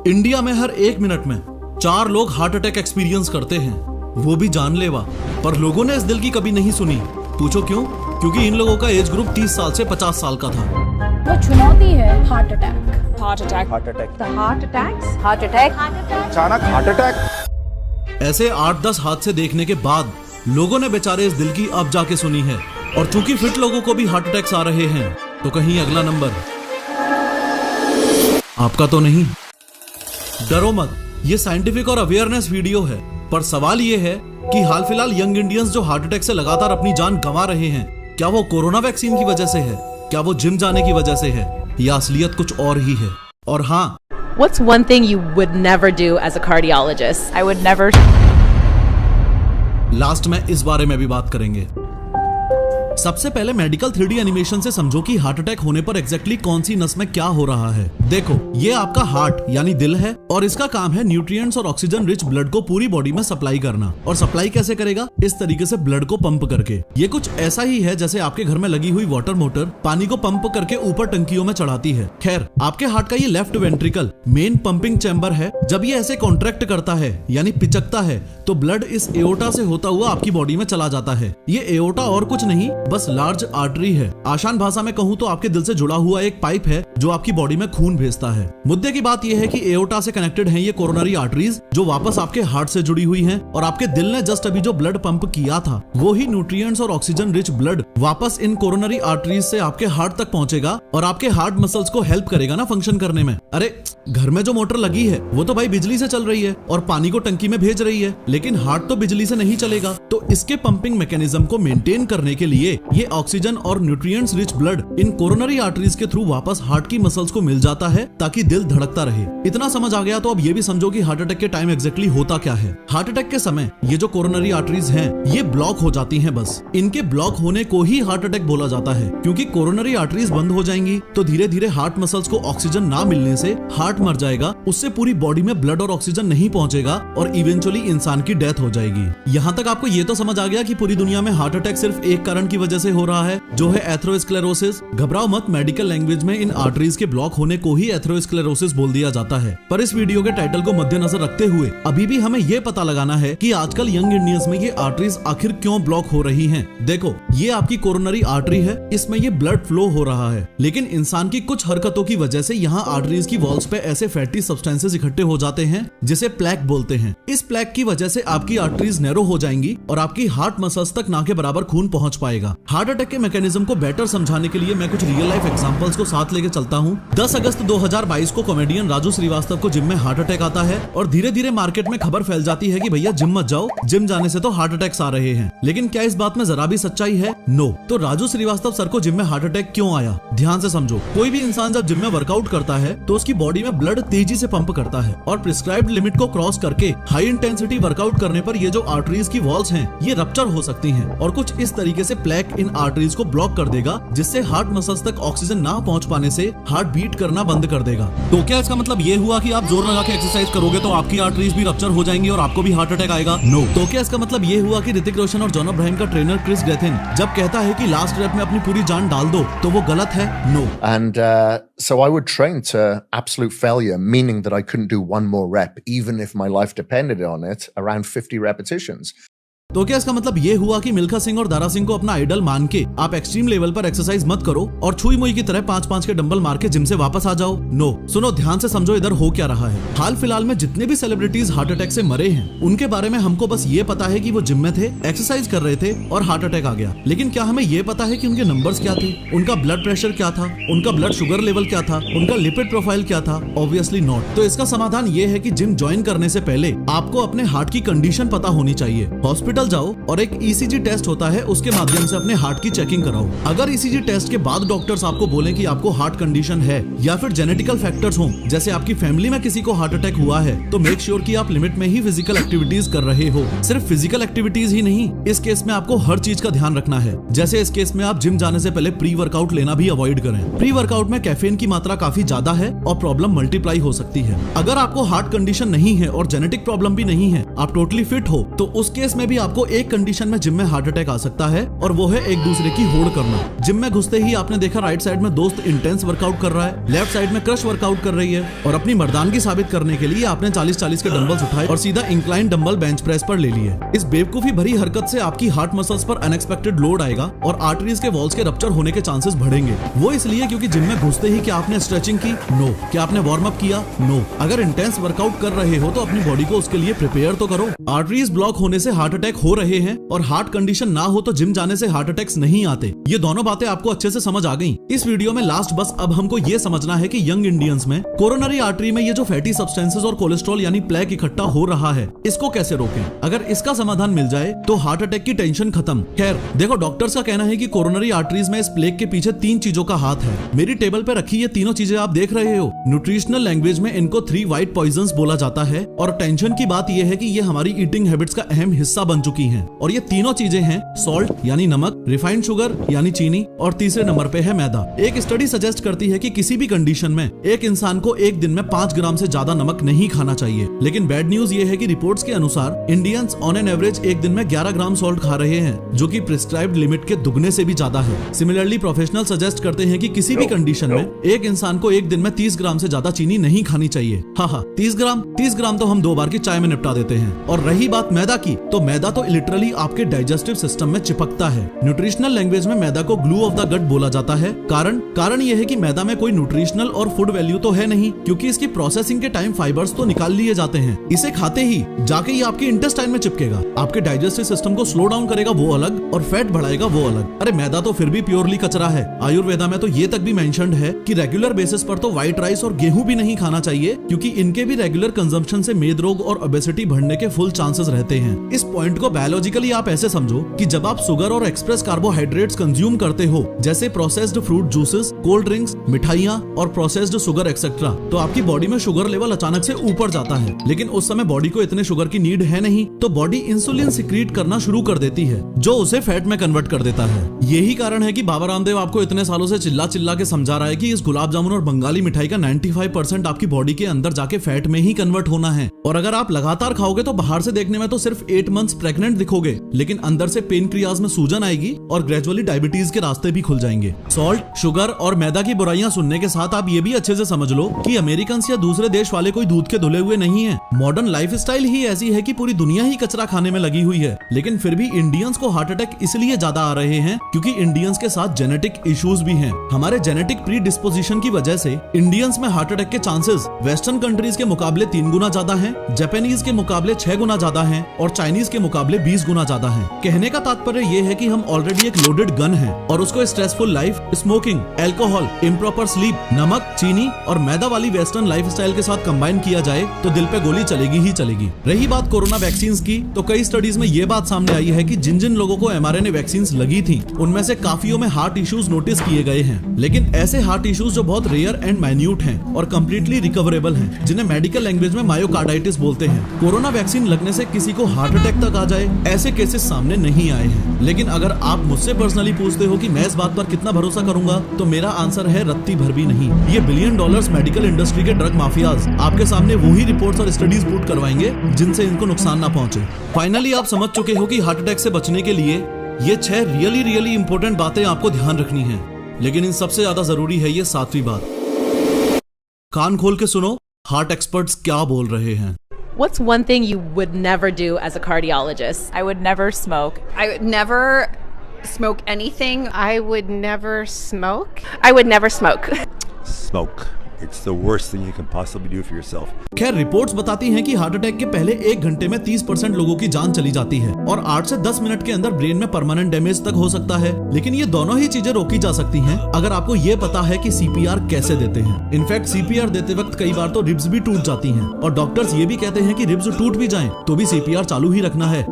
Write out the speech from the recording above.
India में हर 1 minute में 4 लोग हार्ट अटैक एक्सपीरियंस करते हैं, वो भी जानलेवा। पर लोगों ने इस दिल की कभी नहीं सुनी। पूछो क्यों? क्योंकि इन लोगों का एज ग्रुप 30 साल से 50 साल का था। वो चुनौती है heart attack. Heart attack, heart attack, heart attacks, heart attack, अचानक हार्ट अटैक। ऐसे 8-10 हादसे देखने के बाद लोगों ने बेचारे इस दिल की अब जाके सुनी है। और चूंकि फिट लोगों को भी हार्ट अटैक्स आ रहे हैं, तो कहीं अगला नंबर आपका तो नहीं। डरो मत, ये साइंटिफिक और अवेयरनेस वीडियो है। पर सवाल ये है कि हाल फिलहाल यंग इंडियंस जो हार्ट अटैक से लगातार अपनी जान गंवा रहे हैं, क्या वो कोरोना वैक्सीन की वजह से है? क्या वो जिम जाने की वजह से है? या असलियत कुछ और ही है? और हाँ, What's one thing you would never do as a cardiologist? I would never. Last में इस बारे में भी बात करेंगे। सबसे पहले मेडिकल 3D एनिमेशन से समझो कि हार्ट अटैक होने पर एग्जैक्टली कौन सी नस में क्या हो रहा है। देखो, ये आपका हार्ट यानी दिल है और इसका काम है न्यूट्रिएंट्स और ऑक्सीजन रिच ब्लड को पूरी बॉडी में सप्लाई करना। और सप्लाई कैसे करेगा? इस तरीके से ब्लड को पंप करके। ये कुछ ऐसा ही है जैसे आपके घर में लगी हुई वाटर मोटर पानी को पंप करके ऊपर टंकियों में चढ़ाती है। खैर, आपके हार्ट का ये left ventricle main pumping chamber है। जब ये ऐसे कॉन्ट्रैक्ट करता है यानी पिचकता है, तो ब्लड इस एओर्टा से होता हुआ आपकी बॉडी में चला जाता है। ये एओर्टा और कुछ नहीं, बस लार्ज आर्टरी है। आसान भाषा में कहूँ तो आपके दिल से जुड़ा हुआ एक पाइप है जो आपकी बॉडी में खून भेजता है। मुद्दे की बात यह है कि एओर्टा से कनेक्टेड हैं ये कोरोनरी आर्टरीज जो वापस आपके हार्ट से जुड़ी हुई हैं। और आपके दिल ने जस्ट अभी जो ब्लड पंप किया था, वो ही न्यूट्रिएंट्स और ऑक्सीजन रिच ब्लड वापस इन कोरोनरी आर्टरीज से आपके हार्ट तक पहुंचेगा और आपके हार्ट मसल्स को हेल्प करेगा ना फंक्शन करने में। अरे, घर में जो मोटर लगी है वो तो भाई बिजली से चल रही है और पानी को टंकी में भेज रही है, लेकिन हार्ट तो बिजली से नहीं चलेगा। तो इसके पंपिंग मैकेनिज्म को मेंटेन करने के लिए ये ऑक्सीजन और nutrients rich blood in coronary arteries के थ्रू वापस हार्ट की मसल्स को मिल जाता है ताकि दिल धड़कता रहे। इतना समझ आ गया तो अब ये भी समझो कि हार्ट अटैक के टाइम एग्जैक्टली होता क्या है। हार्ट अटैक के समय ये जो कोरोनरी आर्टरीज हैं, ये ब्लॉक हो जाती हैं। बस इनके ब्लॉक होने को ही हार्ट अटैक बोला जाता है, क्योंकि कोरोनरी आर्टरीज बंद हो जाएंगी तो धीरे धीरे हार्ट मसल्स को ऑक्सीजन ना मिलने से हार्ट मर जाएगा। उससे पूरी बॉडी में ब्लड और ऑक्सीजन नहीं पहुंचेगा और इवेंचुअली इंसान की डेथ हो जाएगी। यहाँ तक आपको ये तो समझ आ गया कि पूरी दुनिया में हार्ट अटैक सिर्फ एक कारण की वजह से हो रहा है, जो है एथेरोस्क्लेरोसिस। घबराओ मत, मेडिकल लैंग्वेज में इन आर्टरीज के ब्लॉक होने को ही एथेरोस्क्लेरोसिस बोल दिया जाता है। पर इस वीडियो के टाइटल को मद्देनजर रखते हुए अभी भी हमें ये पता लगाना है कि आजकल यंग इंडियंस में ये आर्टरीज आखिर क्यों ब्लॉक हो रही हैं। देखो, ये आपकी कोरोनरी आर्टरी है, इसमें ये ब्लड फ्लो हो रहा है, लेकिन इंसान की कुछ हरकतों की वजह से यहाँ आर्टरीज की वॉल्स पे ऐसे फैटी सब्सटेंसेस इकट्ठे हो जाते हैं जिसे प्लैक बोलते हैं। इस प्लैक की वजह से आपकी आर्टरीज नैरो हो जाएंगी और आपकी हार्ट मसल्स तक ना के बराबर खून पहुंच पाएगा। हार्ट अटैक के मैकेनिज्म को बेटर समझाने के लिए मैं कुछ रियल लाइफ एग्जांपल्स को साथ लेके चलता हूँ। 10 अगस्त 2022 को कॉमेडियन राजू श्रीवास्तव को जिम में हार्ट अटैक आता है और धीरे धीरे मार्केट में खबर फैल जाती है कि भैया जिम मत जाओ, जिम जाने से तो हार्ट अटैक्स आ रहे हैं। लेकिन क्या इस बात में जरा भी सच्चाई है? नो। तो राजू श्रीवास्तव सर को जिम में हार्ट अटैक क्यों आया? ध्यान से समझो। कोई भी इंसान जब जिम में वर्कआउट करता है तो उसकी बॉडी में ब्लड तेजी से पंप करता है और प्रिस्क्राइब्ड लिमिट को क्रॉस करके हाई इंटेंसिटी वर्कआउट करने पर ये जो आर्टरीज की वॉल्स हैं, ये रप्चर हो सकती हैं और कुछ इस तरीके से प्लैक इन आर्टरीज को ब्लॉक कर देगा, जिससे हार्ट मसल्स तक ऑक्सीजन ना पहुंच पाने से हार्ट बीट करना बंद कर देगा। तो क्या इसका मतलब ये हुआ कि आप जोर लगा के एक्सरसाइज करोगे तो आपकी आर्टरीज भी रप्चर हो जाएंगी और आपको भी हार्ट अटैक आएगा? नो। तो क्या इसका मतलब ये हुआ कि ऋतिक रोशन और जॉन अब्राहम का ट्रेनर क्रिस ग्रेथिन जब कहता है कि लास्ट रैप में अपनी पूरी जान डाल दो तो वो गलत है? No. And so I would train to absolute failure, meaning that I couldn't do one more rep, even if my life depended on it, around 50 repetitions. तो क्या इसका मतलब ये हुआ कि मिल्खा सिंह और दारा सिंह को अपना आइडल मान के आप एक्सट्रीम लेवल पर एक्सरसाइज मत करो और छुई मुई की तरह 5-5 के डंबल मार के जिम से वापस आ जाओ? नो। सुनो, ध्यान से समझो इधर हो क्या रहा है। हाल फिलहाल में जितने भी सेलिब्रिटीज हार्ट अटैक से मरे हैं, उनके बारे में हमको बस ये पता है कि वो जिम में थे, एक्सरसाइज कर रहे थे और हार्ट अटैक आ गया। लेकिन क्या हमें ये पता है कि उनके नंबर्स क्या थे, उनका ब्लड प्रेशर क्या था, उनका ब्लड शुगर लेवल क्या था, उनका लिपिड प्रोफाइल क्या था? Obviously not. तो इसका समाधान ये है कि जिम ज्वाइन करने से पहले आपको अपने हार्ट की कंडीशन पता होनी चाहिए। हॉस्पिटल जाओ और एक ईसीजी टेस्ट होता है, उसके माध्यम से अपने हार्ट की चेकिंग कराओ। अगर ईसीजी टेस्ट के बाद डॉक्टर्स आपको बोले कि आपको हार्ट कंडीशन है या फिर जेनेटिकल फैक्टर्स हों, जैसे आपकी फैमिली में किसी को हार्ट अटैक हुआ है, तो मेक श्योर कि आप लिमिट में ही फिजिकल एक्टिविटीज कर रहे हो। सिर्फ फिजिकल एक्टिविटीज ही नहीं, इस केस में आपको हर चीज का ध्यान रखना है। जैसे इस केस में आप जिम जाने से पहले प्री वर्कआउट लेना भी अवॉइड करें। प्री वर्कआउट में कैफीन की मात्रा काफी ज्यादा है और प्रॉब्लम मल्टीप्लाई हो सकती है। अगर आपको हार्ट कंडीशन नहीं है और जेनेटिक प्रॉब्लम भी नहीं है, आप टोटली फिट हो, तो उस केस में भी आपको एक कंडीशन में जिम में हार्ट अटैक आ सकता है और वो है एक दूसरे की होड़ करना। जिम में घुसते ही आपने देखा राइट साइड में दोस्त इंटेंस वर्कआउट कर रहा है, लेफ्ट साइड में क्रश वर्कआउट कर रही है और अपनी मर्दानगी साबित करने के लिए आपने 40-40 के डंबल्स उठाए और सीधा इंक्लाइन डंबल बेंच प्रेस पर ले लिए। इस बेवकूफी भरी हरकत से आपकी हार्ट मसल्स पर अनएक्सपेक्टेड लोड आएगा और आर्टरीज के वॉल्स के रप्चर होने के चांसेस बढ़ेंगे। वो इसलिए क्योंकि जिम में घुसते ही क्या आपने स्ट्रेचिंग की? नो। क्या आपने वार्म अप किया? नो। अगर इंटेंस वर्कआउट कर रहे हो तो अपनी बॉडी को उसके लिए प्रिपेयर तो करो। आर्टरीज ब्लॉक होने से हार्ट अटैक हो रहे हैं और हार्ट कंडीशन ना हो तो जिम जाने से हार्ट अटैक्स नहीं आते। ये दोनों बातें आपको अच्छे से समझ आ गई। इस वीडियो में लास्ट बस अब हमको ये समझना है कि यंग इंडियंस में कोरोनरी आर्टरी में ये जो फैटी सब्सटेंसेस और कोलेस्ट्रॉल यानी प्लेक इकट्ठा हो रहा है, इसको कैसे रोकें। अगर इसका समाधान मिल जाए तो हार्ट अटैक की टेंशन खत्म। खैर देखो, डॉक्टर्स का कहना है कि कोरोनरी आर्टरीज में इस प्लेक के पीछे 3 चीजों का हाथ है। मेरी टेबल पे रखी ये तीनों चीजें आप देख रहे हो। न्यूट्रिशनल लैंग्वेज में इनको 3 व्हाइट पॉइजन्स बोला जाता है और टेंशन की बात यह है कि ये हमारी ईटिंग हैबिट्स का अहम हिस्सा बन चुकी हैं। और ये तीनों चीजें हैं सॉल्ट यानी नमक, रिफाइंड शुगर यानी चीनी और तीसरे नंबर पे है मैदा। एक स्टडी सजेस्ट करती है कि किसी भी कंडीशन में एक इंसान को एक दिन में 5 ग्राम से ज्यादा नमक नहीं खाना चाहिए। लेकिन बैड न्यूज ये है कि रिपोर्ट्स के अनुसार इंडियंस ऑन एन एवरेज एक दिन में 11 ग्राम सॉल्ट खा रहे हैं, जो कि प्रिस्क्राइब्ड लिमिट के दुगने से भी ज्यादा है। सिमिलरली प्रोफेशनल सजेस्ट करते हैं कि किसी भी कंडीशन में एक इंसान को एक दिन में 30 ग्राम से ज्यादा चीनी नहीं खानी चाहिए। हाँ, 30 ग्राम तो हम 2 बार की चाय में निपटा देते हैं। और रही बात मैदा की, तो मैदा तो लिटरली आपके डाइजेस्टिव सिस्टम में चिपकता है। न्यूट्रिशनल लैंग्वेज में मैदा को ग्लू ऑफ द गट बोला जाता है। कारण यह है कि मैदा में कोई न्यूट्रिशनल और फूड वैल्यू तो है नहीं, क्योंकि इसकी प्रोसेसिंग के टाइम फाइबर्स तो निकाल लिए जाते हैं। इसे खाते ही जाके ये आपके इंटेस्टाइन में चिपकेगा, आपके डाइजेस्टिव सिस्टम को स्लो डाउन करेगा वो अलग और फैट बढ़ाएगा वो अलग। अरे मैदा तो फिर भी प्योरली कचरा है। आयुर्वेदा में तो ये तक भी मेंशन्ड है कि रेगुलर बेसिस पर तो व्हाइट राइस और गेहूं भी नहीं खाना चाहिए, क्योंकि इनके भी रेगुलर कंजम्पशन से मेद रोग और ओबेसिटी बढ़ने के फुल चांसेस रहते हैं। इस पॉइंट को बायोलॉजिकली आप ऐसे समझो कि जब आप शुगर और एक्सप्रेस कार्बोहाइड्रेट्स कंज्यूम करते हो, जैसे processed fruit juices, cold drinks, मिठाइयाँ और प्रोसेस्ड शुगर एक्सेट्रा, तो आपकी बॉडी में शुगर लेवल अचानक से ऊपर जाता है। लेकिन उस समय बॉडी को इतने शुगर की नीड है नहीं, तो बॉडी इंसुलिन सिक्रीट करना शुरू कर देती है, जो उसे फैट में कन्वर्ट कर देता है। यही कारण है कि बाबा रामदेव आपको इतने सालों से चिल्ला चिल्ला के समझा रहा है कि इस गुलाब जामुन और बंगाली मिठाई का 95% आपकी बॉडी के अंदर जाके फैट में ही कन्वर्ट होना है। और अगर आप लगातार खाओगे तो बाहर से देखने में तो सिर्फ 8 मंथ्स प्रेग्नेंट दिखोगे, लेकिन अंदर से पेनक्रियाज में सूजन आएगी और ग्रेजुअली डायबिटीज के रास्ते भी खुल जाएंगे। सॉल्ट, शुगर और मैदा की बुराइयां सुनने के साथ आप ये भी अच्छे से समझ लो कि अमेरिकन या दूसरे देश वाले कोई दूध के धुले हुए नहीं है। मॉडर्न लाइफस्टाइल ही ऐसी है कि पूरी दुनिया ही कचरा खाने में लगी हुई है। लेकिन फिर भी इंडियंस को हार्ट अटैक इसलिए ज्यादा आ रहे हैं क्योंकि इंडियंस के साथ जेनेटिक इश्यूज भी हैं। हमारे जेनेटिक प्री डिस्पोजिशन की वजह से इंडियंस में हार्ट अटैक के चांसेस वेस्टर्न कंट्रीज के मुकाबले 3 गुना ज्यादा हैं, जापानीज के मुकाबले 6 गुना ज्यादा हैं और चाइनीज के मुकाबले 20 गुना ज्यादा हैं। कहने का तात्पर्य ये है कि हम ऑलरेडी एक लोडेड गन है और उसको stressful life, smoking, alcohol, improper sleep, नमक, चीनी और मैदा वाली वेस्टर्न लाइफस्टाइल के साथ कंबाइन किया जाए तो दिल पे गोली चलेगी ही चलेगी। रही बात कोरोना वैक्सीन की, तो कई स्टडीज में ये बात सामने आई है कि जिन जिन लोगों को mRNA वैक्सीन लगी थी, उनमें से काफियों में हार्ट इश्यूज नोटिस किए गए हैं। लेकिन ऐसे हार्ट इश्यूज जो बहुत रेयर एंड माइन्यूट हैं और कंप्लीटली रिकवरेबल हैं, जिन्हें मेडिकल लैंग्वेज में मायोकार्डाइटिस बोलते हैं। कोरोना वैक्सीन लगने से किसी को हार्ट अटैक तक आ जाए, ऐसे केसेस सामने नहीं आए हैं। लेकिन अगर आप मुझसे पर्सनली पूछते हो कि मैं इस बात पर कितना भरोसा करूंगा, तो मेरा आंसर है रत्ती भर भी नहीं। ये $billion मेडिकल इंडस्ट्री के ड्रग माफियाज आपके सामने वही रिपोर्ट्स और स्टडीज पुट करवाएंगे जिनसे इनको नुकसान ना पहुंचे। फाइनली आप समझ चुके हो कि हार्ट अटैक से बचने के लिए ये 6 रियली इंपॉर्टेंट बातें आपको ध्यान रखनी है। लेकिन इन सबसे ज्यादा जरूरी है ये 7वीं बात। कान खोल के सुनो, हार्ट एक्सपर्ट्स क्या बोल रहे हैं। What's one thing you would never do as a cardiologist? I would never smoke. I would never smoke anything. I would never smoke. I would never smoke. Smoke. It's the worst thing you can possibly do for yourself. खैर reports बताती हैं कि heart attack के पहले 1 घंटे में 30% लोगों की जान चली जाती है और 8 से 10 मिनट के अंदर ब्रेन में परमानेंट डैमेज तक हो सकता है। लेकिन ये दोनों ही चीजें रोकी जा सकती हैं अगर आपको ये पता है कि CPR कैसे देते हैं। इनफैक्ट CPR देते वक्त कई बार तो रिब्स भी टूट जाती हैं और डॉक्टर्स ये भी कहते हैं कि रिब्स टूट भी जाएं तो भी CPR चालू ही रखना है।